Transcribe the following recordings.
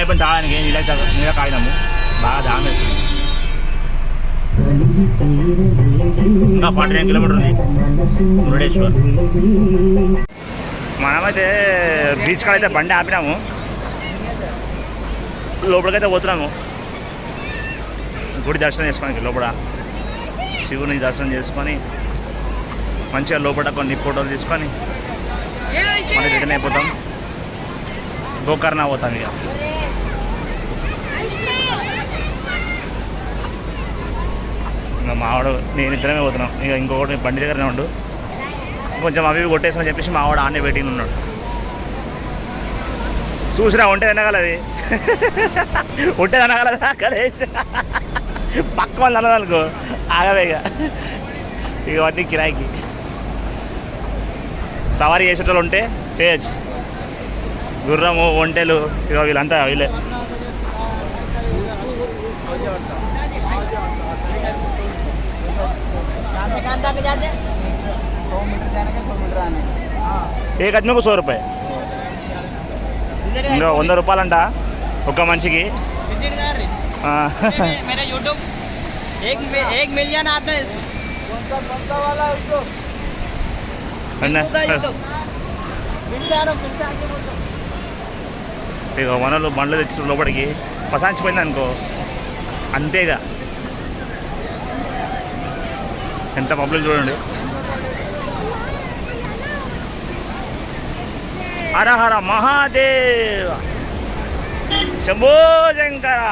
అయిపోయింది తాగడానికి నీళ్ళ కాగినాము బాగా దాహం వేస్తుంది. ఇంకా 49 కిలోమీటర్ ఉంది మురుడేశ్వర్. మనమైతే బీచ్ కాడ అయితే బండి ఆపినాము, లోపలికైతే పోతున్నాము గుడి దర్శనం చేసుకోడానికి. లోపల శివుని దర్శనం చేసుకొని మంచిగా లోపల కొన్ని ఫోటోలు తీసుకొని మళ్ళీ రిటర్న్ అయిపోతాం. గోకర్ణ పోతాం. ఇక ఇంకా మావాడు నేను ఇద్దరమే పోతున్నాం. ఇక ఇంకొకటి బండి దగ్గరనే ఉండు, కొంచెం అవి కొట్టేసామని చెప్పేసి మావాడు ఆన్నే వెయిటింగ్ ఉన్నాడు. చూసినా ఉంటే తినగలది, ఉంటే తినగలదా కలేసి పక్క వాళ్ళు అన్నదనుకో ఆగవే. ఇక వాటిని కిరాయికి సవారీ చేసేటోళ్ళు ఉంటే చేయొచ్చు. గుర్రము ఒంటెలు ఇక వీళ్ళంతా వీళ్ళే. एक आदमी को 100 रुपये, ఇంకా 100 రూపాయలంట ఒక మనిషికి. ఇక వనలు బండ్లు తెచ్చిన లోపలికి పసాంచిపోయింది అనుకో అంతేగా. ఎంత పబ్లిక్ చూడండి. హర హర మహాదేవ శంభో శంకర.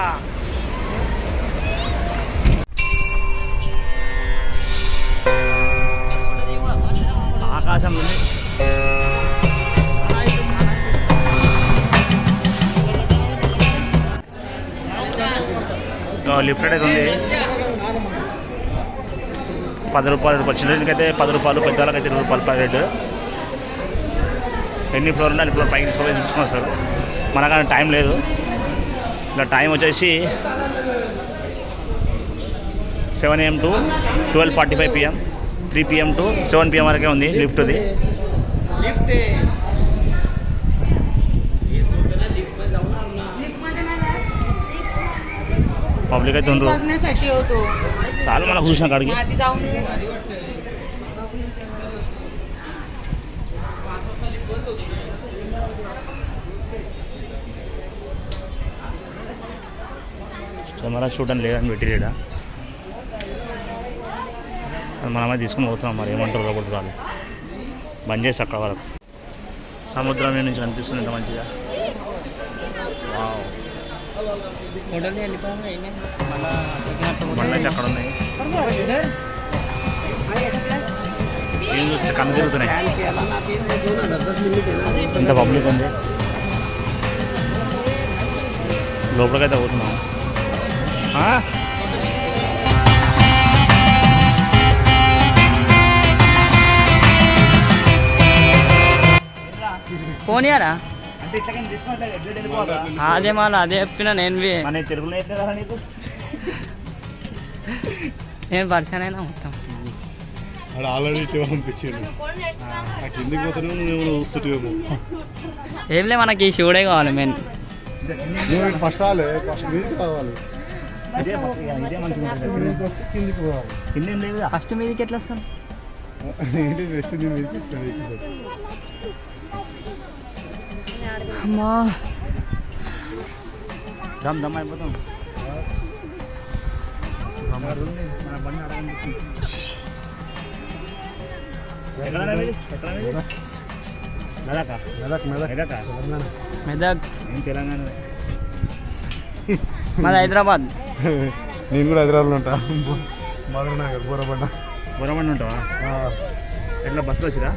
ఆకాశంలో లిఫ్ట్ అయితే ఉంది. 10 రూపాయలు చిల్డ్రన్కి అయితే 10 రూపాయలు, పెద్దవాళ్ళకి అయితే 20 రూపాయలు పర్ రేటు. ఎన్ని ఫ్లోర్ ఉంటే అన్ని ఫ్లోర్ పైకి తీసుకొని సార్. మనకన్నా టైం లేదు. ఇలా టైం వచ్చేసి 7 AM to 12:45 PM, 3 PM to 7 PM వరకే ఉంది లిఫ్ట్ది. పబ్లిక్ అయితే ఉండరు చాలు మనకు చూసిన కాడికి. కెమెరా చూడడం లేదని పెట్టిరేడా, మనమే తీసుకుని పోతున్నాం. మరి ఏమంటారు రోబోట్ రాదు బంద్ చేసి అక్కడ వరకు. సముద్రం నుంచి కనిపిస్తుంది ఇంత మంచిగా. బండ్లు అయితే అక్కడ ఉన్నాయి. ఏం చూస్తే కన్ను తిరుగుతున్నాయి, ఇంత పబ్లిక్ ఉంది. లోపలికైతే పోతున్నాం. ఫోన్ ఇయరా అదే మళ్ళీ అదే చెప్పిన నేను నేను పరిచయం అయినా మొత్తం ఆల్రెడీ పంపించాను. ఏంలే మనకి షూడే కావాలి మెయిన్. ఫస్ట్ రాలే, ఫస్ట్ మీదకి రావాలి. ఫస్ట్ మీదకి ఎట్లా వస్తాను? వెస్ట్ మీదకి అమ్మా దమ్ దమ్ అయిపోతాం. మెదక్ తెలంగాణ. మాది హైదరాబాద్. నేను కూడా హైదరాబాద్లో ఉంటా. మధురనగర్ బోరబండ. బోరబండ ఉంటావా? ఎట్లా బస్సులో వచ్చిరా?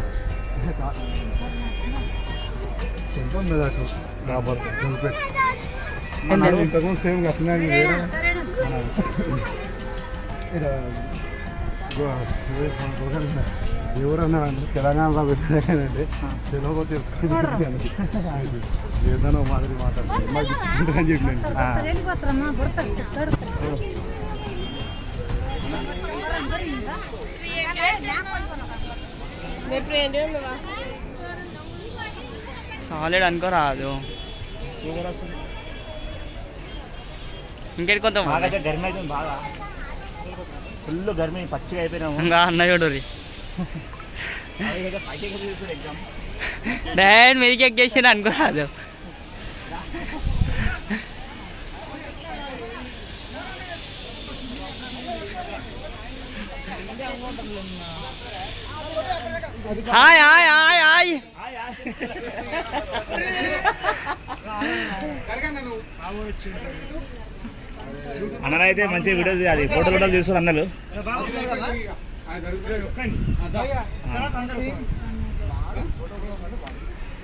ఇంతకుముందు సేమ్ కట్టినాను. ఎవరన్నా తెలంగాణలో పెట్టానంటే తెలియకపోతే ఏదైనా మాదిరి మాట్లాడుతుంది అని చెప్పినాను. సాలిడ్ అనుకోరాదు. ఇంకేటి కొంత నాకైతే గర్మి అవుతుంది బాగా, ఫుల్ గర్మి, పచ్చిగా అయిపోయినాము. ఇంకా అన్న చూడు డైరెక్ట్ మీదకి ఎక్కేసి అనుకోరాదు. Hi hi hi hi. అన్ననైతే మంచి వీడియో అది ఫోటోలు చూస్తారు అన్నలు.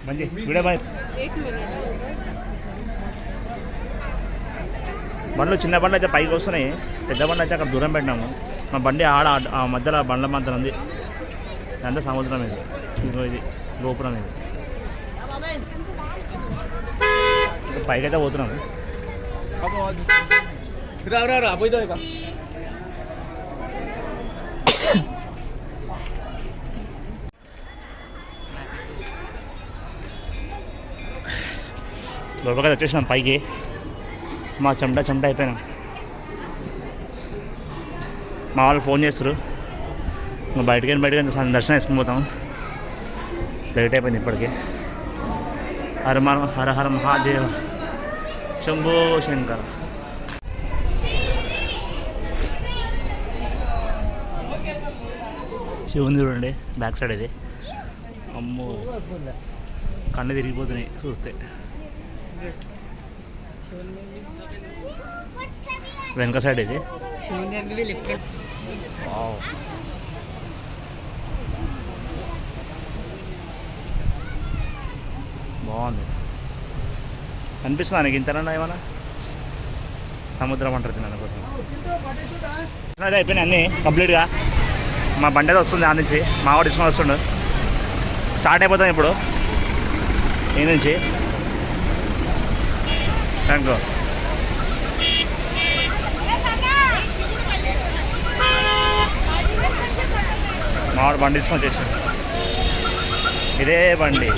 మంచి వీడియో బాయ్. బండ్లు చిన్న బండ్లు అయితే పైకి వస్తున్నాయి, పెద్ద బండ్లు అయితే అక్కడ దూరం పెట్టినాము. మా బండి ఆడ ఆ మధ్యలో బండ్ల మధ్యలో ఉంది, అంతా సముద్రం ఇది. ఇదిగో ఇది గోపురం, ఇది పైకైతే పోతున్నాము. లోపలికి వచ్చేసినాం పైకి. మా చెమట అయిపోయినాం. మా వాళ్ళు ఫోన్ చేస్తారు, బయటకి దర్శనం వేసుకుని పోతాం. లేట్ అయిపోయింది ఇప్పటికే. హర హర మహాదేవ శంభో శంకర. శివుని చూడండి బ్యాక్ సైడ్ ఇది. అమ్మో కళ్ళు తిరిగిపోతున్నాయి చూస్తే. వెనక సైడ్ ఇది. బాగుంది, అనిపిస్తుంది నాకు. ఇంతనన్నా ఏమన్నా సముద్రం అంటారు తిన్నాను కోసం. అయిపోయినాయి అన్నీ కంప్లీట్గా. మా బండి అయితే వస్తుంది ఆ నుంచి, మా వాడు తీసుకొని వస్తుండు. స్టార్ట్ అయిపోతాం ఇప్పుడు ఈ నుంచి. Thank you. మా వాడు బండి తీసుకొని వచ్చేసాడు. ఇదే బండి.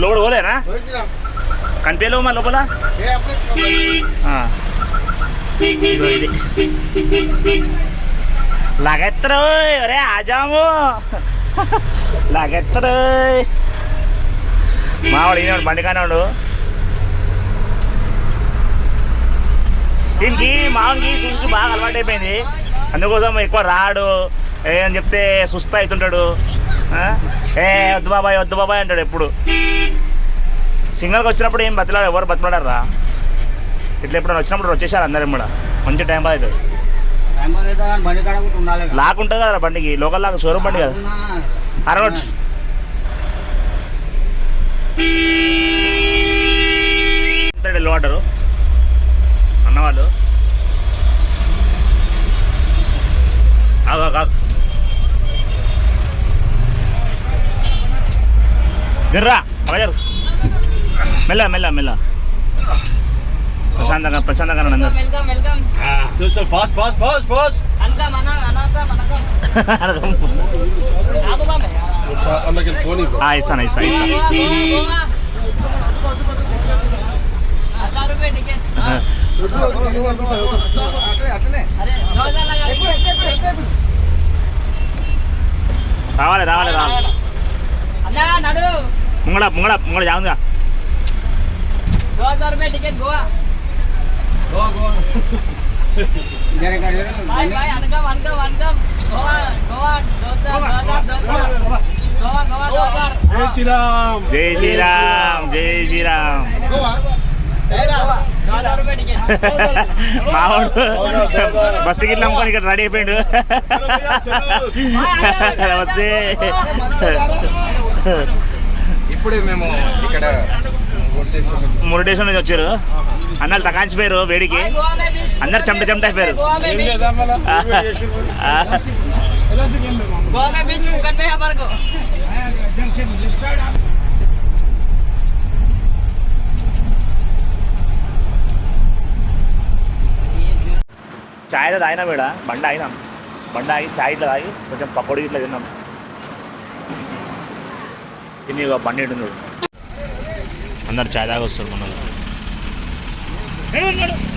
లోపల పోలేనా? కనిపించలేవు మా లోపల. ఇది లాగెత్తరు, అరే ఆజాము లాగెత్తరు. మావాడు ఈనాడు బండి కానివాడు. దీనికి మామూలుకి చూసి బాగా అలవాటు అయిపోయింది, అందుకోసం ఎక్కువ రాడు. ఏమని చెప్తే సుస్థ అవుతుంటాడు. వద్దు బాబాయ్ అంటాడు ఎప్పుడు. సింగల్కి వచ్చినప్పుడు ఏం బతిలాడు, ఎవరు బతిలాడారా. ఇట్లా ఎప్పుడైనా వచ్చినప్పుడు వచ్చేసారు అందరం కూడా. మంచి టైం పాస్ అవుతుంది. లాక్ ఉంటుంది కదా బండికి, లోకల్ లాక్ షోరూమ్ బండి కదా. అరగొట్టు వాటరు అన్నవాళ్ళు. గిర్రా అలాగారు మెల్ల మెల్ల మెల్ల ప్రశాంతంగా అందరు. Fast fast fast fast. ఇస్తాను. రావాలి ముంగడ జాగ్రత్తగా. 2000 रुपये टिकट गोवा. भाई अनकम गोवा 2000. जय श्री राम. गोवा 2000 रुपये टिकट. మావాడు బస్ టికెట్లు అమ్ముకొని ఇక్కడ రెడీ అయిపోయాడు. వస్తే ఇప్పుడే మేము ఇక్కడ మురుడేశ్వరం నుంచి వచ్చారు అన్నలు. తకాంచిపోయారు వేడికి, అందరు చెమట అయిపోయారు. చాయ్ తాగినా వేడ బండి ఆగినాం, బండి ఆగి చాయ్ ఇట్లా తాగి కొంచెం పకోడీ ఇట్లా తిన్నాం. తిని బండి ఉంటుంది అందరు చాయ్ తాగి వస్తారు మన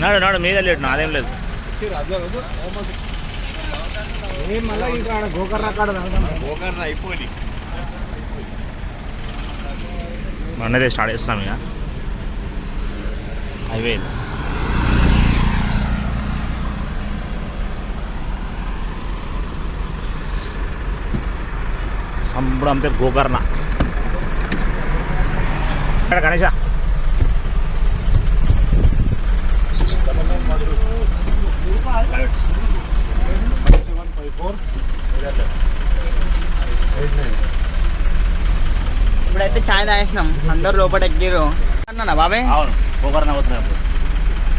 నాడు నాడు మీద లేడు నాదేం లేదు. మొన్నదే స్టార్ట్ చేస్తున్నాం ఇక హైవే సంబడం పేరు గోకర్ణ. ఇక్కడ గణేష ఇప్పుడైతే ఛాయ్ తాగేసినాం, అందరు లోపల ఎక్కిరు అన్నా బాబాయ్. అవును గోకర్ణ పోతున్నాయి అప్పుడు.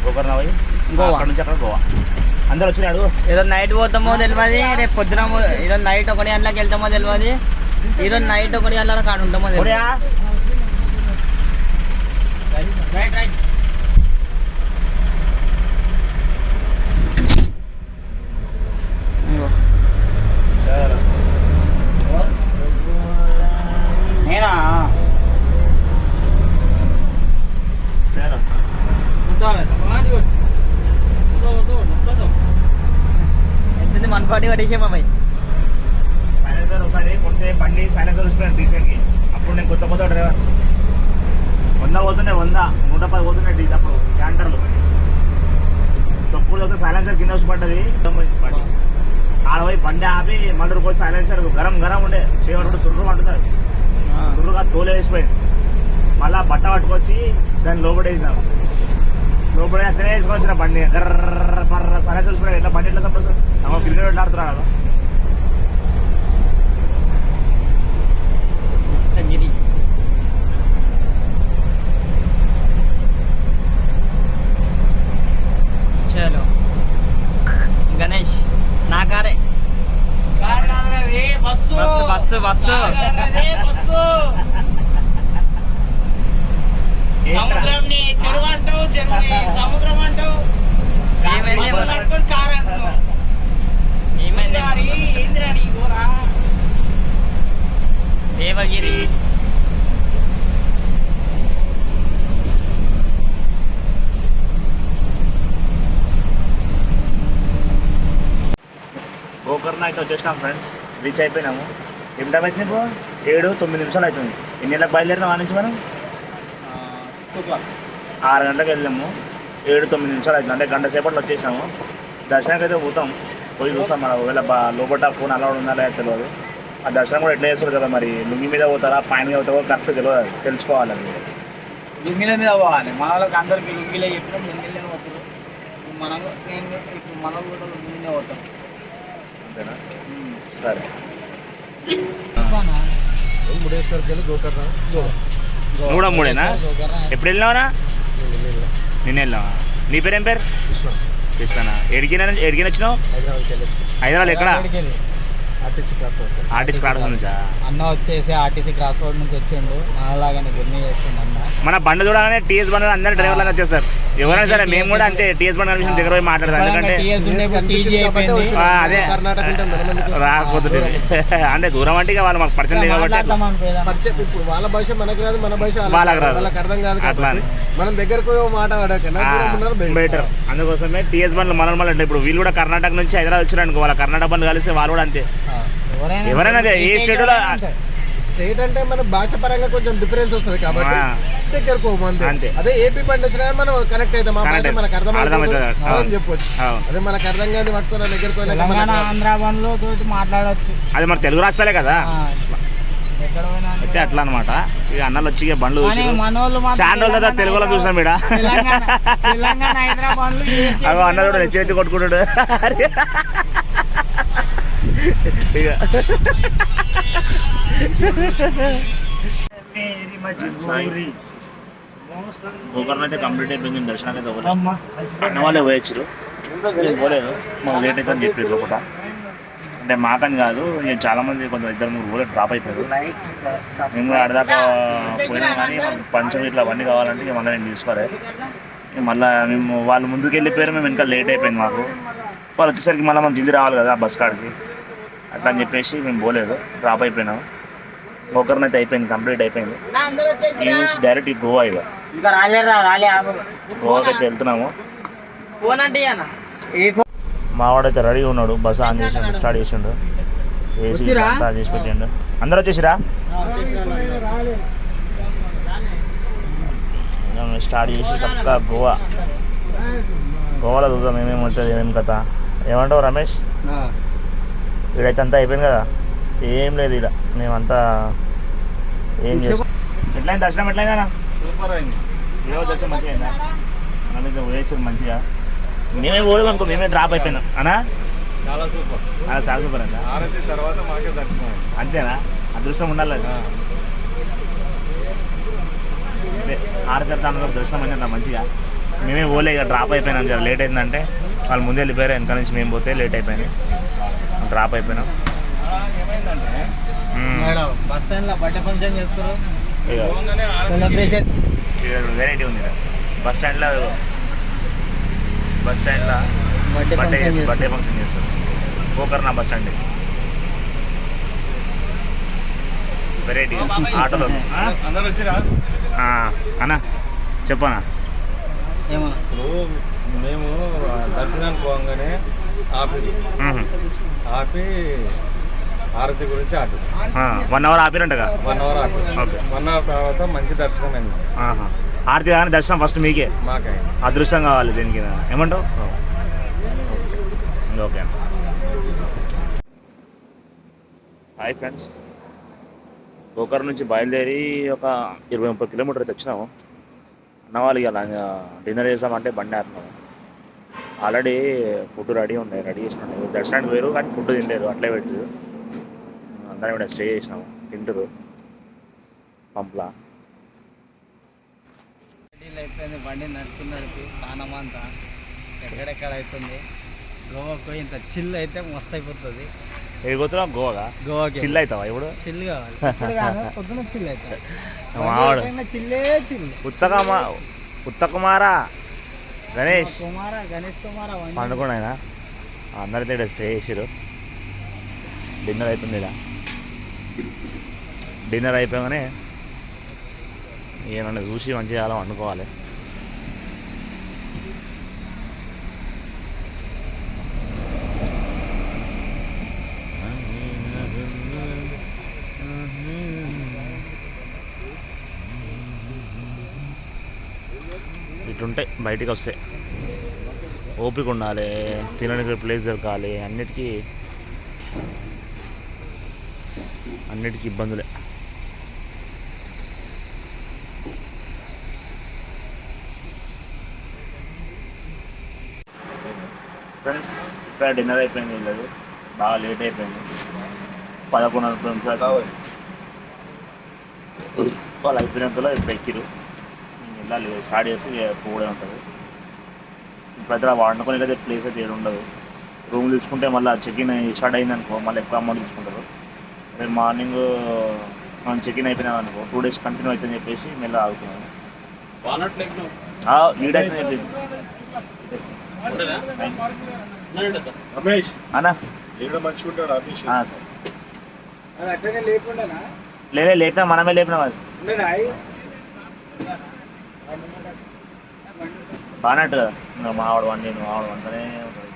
గోకర్ణ పోయి గోవా. అక్కడ నుంచి అక్కడ గోవా. అందరు వచ్చినాడు. ఈరోజు నైట్ పోతామో తెలియదు, రేపు పొద్దున ఈరోజు నైట్ 1 గంటలకు వెళ్తామో తెలియదు, ఈరోజు నైట్ 1 గంటల కాడ ఉంటామో తెలియదు. నేనా ఎంత మనపాటి పట్టేసే బాబాయ్. సైలెన్సర్ ఒకసారి కొడితే బండి సైలెన్సర్ వచ్చిపోయాను డీసెంట్కి. అప్పుడు నేను కొత్త డ్రైవర్ 100 పోతున్నాయి, 100 110 పోతున్నాయి డీజల్ అప్పుడు క్యాంటర్లు. తప్పుడు పోతే సైలెన్సర్ కింద వచ్చి పడ్డది. ఆడపోయి బండి ఆపి మళ్ళీ పోయి సైలెన్సర్ గరం గరం ఉండే చేయబడి సుర్రు పట్టుతారు. సుర్రుగా తోలు వేసిపోయింది. మళ్ళీ బట్ట పట్టుకొచ్చి దాన్ని లోపడేసినాం. లోపడే అక్కడే వేసుకొని వచ్చిన బండి గర్ర పర్ర సైలెన్సర్ చూసిపోయి ఎట్లా బండి ఎట్లా తప్పదు. క్రికెట్ ఆడుతున్నాడు. చలో గణేష్ నా కారే. బస్సు బస్సు బస్సు సముద్రంని చెరువు అంటావు, చెరువుని సముద్రం అంటావు, కారు అంటావు. ఏంద్రా నీ గోరా? దేవగిరి గోకర్ణ అయితే వచ్చేసినాం ఫ్రెండ్స్. రీచ్ అయిపోయినాము. ఏం టైం అవుతుంది ఇప్పుడు? 7-9 నిమిషాలు అవుతుంది. ఎన్ని గంటలకు బయలుదేరినాం ఆ నుంచి మనం? 6 గంటలకు వెళ్ళాము. 7-9 నిమిషాలు అవుతుంది. అంటే గంట సేపట్లో వచ్చేసాము. దర్శనానికి అయితే పోతాం. పోయి చూస్తాం. మన ఒకవేళ లోపల ఫోన్ అలౌడ్ ఉందా లేదా తెలియదు. ఆ దర్శనం కూడా ఎట్లా చేస్తారు కదా, మరి లుంగి మీద పోతారా పైన మీద పోతారో కరెక్ట్ తెలియదు, తెలుసుకోవాలి. అది లుంగిల మీద పోవాలి. మన వాళ్ళకి అందరికి లుంగిలే చెప్పినాం, లుంగిలే పోతారు. నేను ఇప్పుడు మన కూడా లుంగిలే పోతాం. అంతేనా? సరే. నువ్వు కూడా మూడేనా? ఎప్పుడు వెళ్ళినావునా? నిన్న వెళ్ళావా? నీ పేరు ఏం పేరు? కృష్ణనా? ఎడికి వచ్చినావు? హైదరాబాద్ ఎక్కడ? ఆర్టీసీ క్రాస్ రోడ్ నుంచా? అన్న వచ్చేసి ఆర్టీసీ క్రాస్ రోడ్ నుంచి వచ్చిండు. అలాగనే జర్నీ చేస్తుంది అన్న. మన బండి చూడగానే టీఎస్ బండి అందరూ డ్రైవర్లు వచ్చేస్తారు. ఎవరైనా సరే మేము కూడా అంతే టీఎస్ బండి విషయం దగ్గర పోయి మాట్లాడతాం. ఎందుకంటే అదే రాకపోతుంది. అంటే దూరం అంటే వాళ్ళు మాకు పరిచయం కాబట్టి వాళ్ళ భాష మనకు రాదు, మన భాష వాళ్ళకి రాదు, వాళ్ళకి అర్థం కాదు. అట్లా మనం దగ్గరకు మాట బెటర్. అందుకోసమే టీఎస్ బండ్లు మన ఇప్పుడు వీళ్ళు కూడా కర్ణాటక నుంచి హైదరాబాద్ వచ్చారు అనుకో, వాళ్ళ కర్ణాటక బండ్లు కలిసి వాళ్ళు కూడా అంతే. ఎవరైనా అదే ఏ స్టేట్లో స్టేట్ అంటే మన భాష పరంగా కొంచెం డిఫరెన్స్ వస్తుంది కాబట్టి దగ్గరకు అంతే. అదే ఏపీ బండి వచ్చినా మనం కనెక్ట్ అవుతాం. మా భాష మనకు అర్థమవుతుంది చెప్పొచ్చు. అదే మనకు అర్థం కాదు పట్టుకున్న దగ్గరకు ఆంధ్ర బండ్లో తోటి మాట్లాడచ్చు. అది మన తెలుగు రాష్ట్రాలే కదా. అయితే అట్లా అనమాట. ఇక అన్నలు వచ్చి బండ్లు చాలా రోజులు కదా తెలుగులో చూసాం ఇక్కడ. అవి అన్న కూడా ఎత్తి కొట్టుకుంటాడు. ఇక గోకర్ణ అయితే కంప్లీట్ అయిపోయింది. దర్శనానికి అయితే ఒకటి అన్న వాళ్ళే పోయొచ్చారు. నేను పోలేదు, మాకు లేట్ అయితే అని చెప్పారు లోపల. అంటే మాకని కాదు, నేను చాలా మంది కొంచెం 2-3 రోజులు డ్రాప్ అయిపోయారు. మేము కూడా ఆడదాకా పోయినా కానీ పంచం ఇట్లా అవన్నీ కావాలంటే ఇక మళ్ళీ నేను తీసుకోలే. మళ్ళీ మేము వాళ్ళు ముందుకు వెళ్ళిపోయారు, మేము ఇంకా లేట్ అయిపోయింది మాకు. వాళ్ళు వచ్చేసరికి మళ్ళీ మనం జల్దీ రావాలి కదా బస్ కాడికి, అట్లా అని చెప్పేసి మేము పోలేదు, డ్రాప్ అయిపోయినాము. గోకర్ణ అయితే అయిపోయింది, కంప్లీట్ అయిపోయింది. ఈ నుంచి డైరెక్ట్ ఈ గోవా, ఇక ఇంకా రాలే గోవాకి అయితే వెళ్తున్నాము. ఫోన్ అంటే మావాడైతే రెడీగా ఉన్నాడు, బస్ ఆన్ చేసిండు, స్టార్ట్ చేసిండు, ఏసీ అంతా చేసి పెట్టిండు. అందరూ వచ్చేసిరా? స్టార్ట్ చేసి చక్కగా గోవాలో చూద్దాం ఏమేమి ఉంటుంది, ఏమేమి కథ. ఏమంటావు రమేష్? ఇక్కడైతే అంతా అయిపోయింది కదా, ఏం లేదు ఇక్కడ. మేమంతా ఏం చేస్తాం. ఎట్లయింది దర్శనం? ఎట్లయిందా? సూపర్ అయింది. ఈరోజు దర్శనం మంచిగా అయిందా? మన వేయచ్చు మంచిగా. మేమే పోలేము అనుకో, మేమే డ్రాప్ అయిపోయినాం అనా. చాలా సూపర్, చాలా సూపర్ అంట. ఆరతి తర్వాత మాకే దర్శనం. అంతేనా? అదృష్టం ఉండాలి అది. అదే ఆరతీర్థానికి దర్శనం అయిందంట మంచిగా. మేమే పోలే, ఇక డ్రాప్ అయిపోయినాం. జర లేట్ అయిందంటే వాళ్ళు ముందే వెళ్ళిపోయారు, వెనక నుంచి మేము పోతే లేట్ అయిపోయింది, డ్రాప్ అయిపోయినాం. ఏమైందంటే బస్ స్టాండ్లో బర్త్డే ఫంక్షన్ చేస్తారు, సెలబ్రేషన్స్ వెరైటీ ఉంది బస్ స్టాండ్లో. బర్త్డే ఫంక్షన్ చేస్తారు గోకర్ణ బస్ స్టాండ్. వెరైటీ ఆటోలో. అందరు వచ్చిరా? అన్నా చెప్పనా? ఇప్పుడు మేము దర్శనానికి పోగానే ఆపి హారతి గురించి ఆపి 1 అవర్ ఆపిరంటగా. 1 అవర్ ఆపి, ఓకే. 1 అవర్ తర్వాత మంచి దర్శనం అయింది. ఆరతి కానీ దర్శనం ఫస్ట్ మీకే, మాకై అదృష్టం కావాలి దీనికి. ఏమంటావు? ఓకే. హాయ్ ఫ్రెండ్స్, గోకర్ణ నుంచి బయలుదేరి ఒక 20-30 కిలోమీటర్లు తెచ్చినాము. అన్నవాళ్ళు ఇక డిన్నర్ చేసామంటే బండి ఆపినాము. ఆల్రెడీ ఫుడ్ రెడీ చేసినాము. దర్శనానికి వేరు కానీ ఫుడ్ తినలేరు, అట్లే పెట్టారు. అందరం ఇక్కడ స్టే చేసినాము, తింటారు పంపలా. అయిపోయింది, బండి నడుపుతున్నది స్నానమంతా ఎక్కడెక్కడ అవుతుంది. గోవాకు పోయి ఇంత చిల్ అయితే మస్తు అయిపోతుంది. ఏ పోతున్నాం? గోవాకి చిల్ అవుతావా? ఇప్పుడు చిల్ కావాలి, పొద్దున చిల్ అవుతుంది. ఉత్తకుమారా గణేష్ కుమార పండుకున్న ఆయన అందరైతే ఇక్కడ స్టే చేసారు. డిన్నర్ అవుతుంది. ఇలా డిన్నర్ అయిపోగానే ఏమన్నా చూసి మంచిగా అలా వండుకోవాలి. ఇటుంటాయి బయటికి వస్తే, ఓపిక ఉండాలి, తినడానికి ప్లేస్ దొరకాలి, అన్నిటికీ ఇబ్బందులే. ఫ్రెండ్స్ ఇక్కడ డిన్నర్ అయిపోయింది, లేదు బాగా లేట్ అయిపోయింది. 11:30 నిమిషాలు వాళ్ళు అయిపోయినంతలో ఇప్పుడు ఎక్కిరు. వెళ్ళాలి, స్టార్ట్ చేసి పోవడే ఉంటుంది. ఇప్పుడైతే వండుకొని అయితే ప్లేస్ అయితే ఏడు ఉండదు. రూమ్ తీసుకుంటే మళ్ళీ చెక్-ఇన్ స్టార్ట్ అయిందనుకో మళ్ళీ ఎక్కువ అమౌంట్ తీసుకుంటారు. రేపు మార్నింగ్ మనం చెక్-ఇన్ అయిపోయినాం అనుకో 2 days కంటిన్యూ అవుతుందని చెప్పేసి మళ్ళీ ఆగుతున్నాను. ఈడైతే రమేష్ అన్నా సరే లేపినా, మనమే లేపినాం. అది బాగానట్టు కదా, ఇంకా మావాడు వండి మావాడు వంటనే ఉంటుంది.